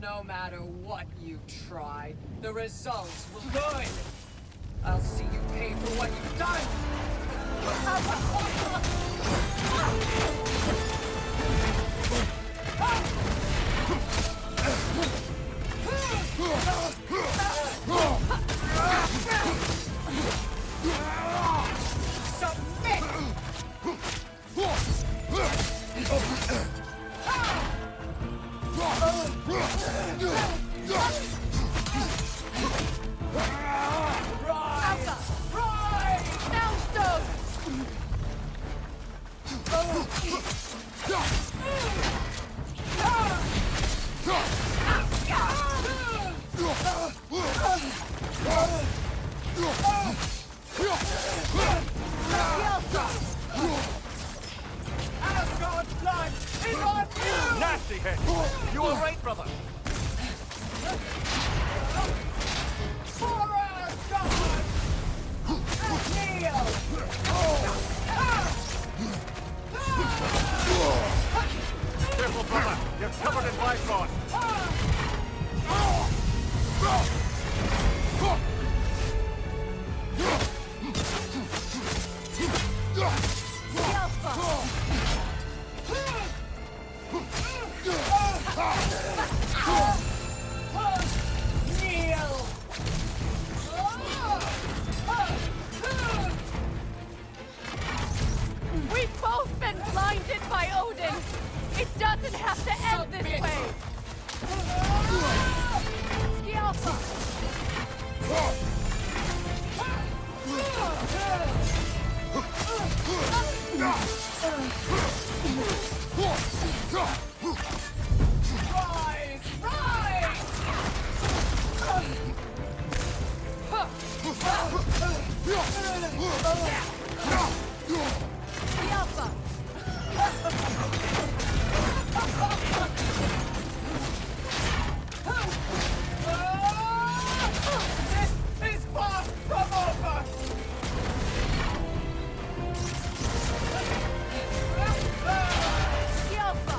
No matter what you try, the results will be good. I'll see you pay for what you've done. Asgard's blood is on you! Nasty hit! You alright, brother? For Asgard! Kneel! Careful, brother! You're covered in Bifrost! Kneel! We've both been blinded by Odin! It doesn't have to end this way! Skjalfa! Rise! Rise! Skjalfa! This is far from over! Skjalfa!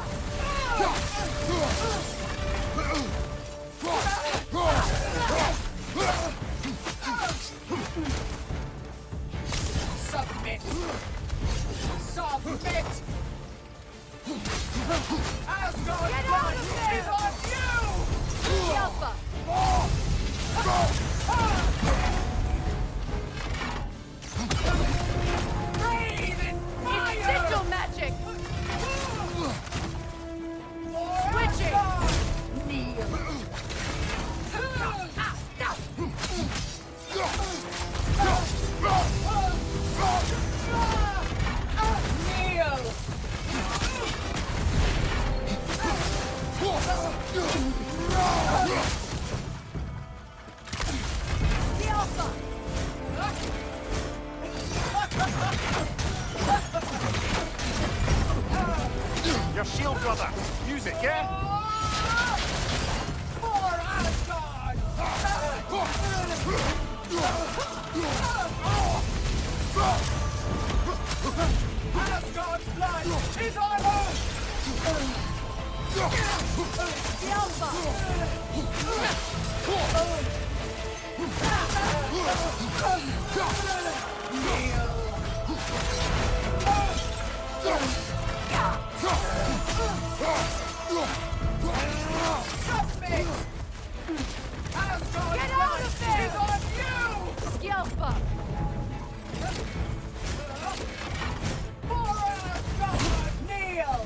Submit! Submit! Asgard's Get out blood of there! is on you! Skjalfa! Breathe in It's fire! sigil magic! Switching! Kneel! Kneel! Skjalfa! Your shield, brother! Use it, yeah? For Asgard! Asgard's blood is on us! Skjalfa! Submit! Asgard's Get out of there! is on you! Skjalfa! For Asgard! Kneel!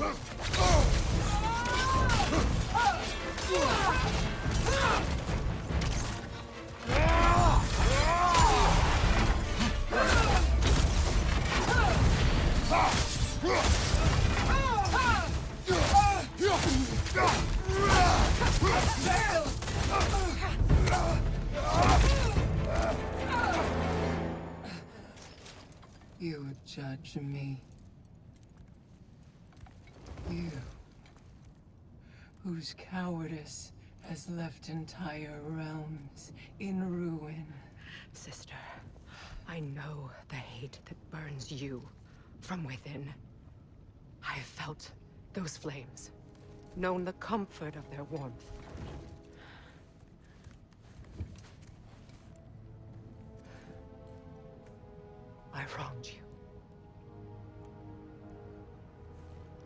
You would judge me. You, whose cowardice has left entire realms in ruin. Sister, I know the hate that burns you from within. I have felt those flames, known the comfort of their warmth. I wronged you.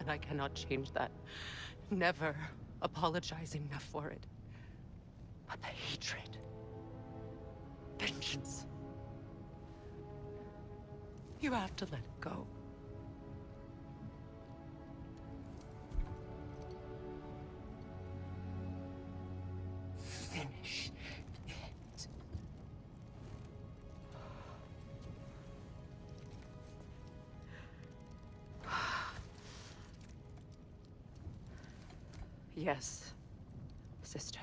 And I cannot change that. Never apologize enough for it. But the hatred, vengeance, you have to let it go. Finish it. Yes, sister.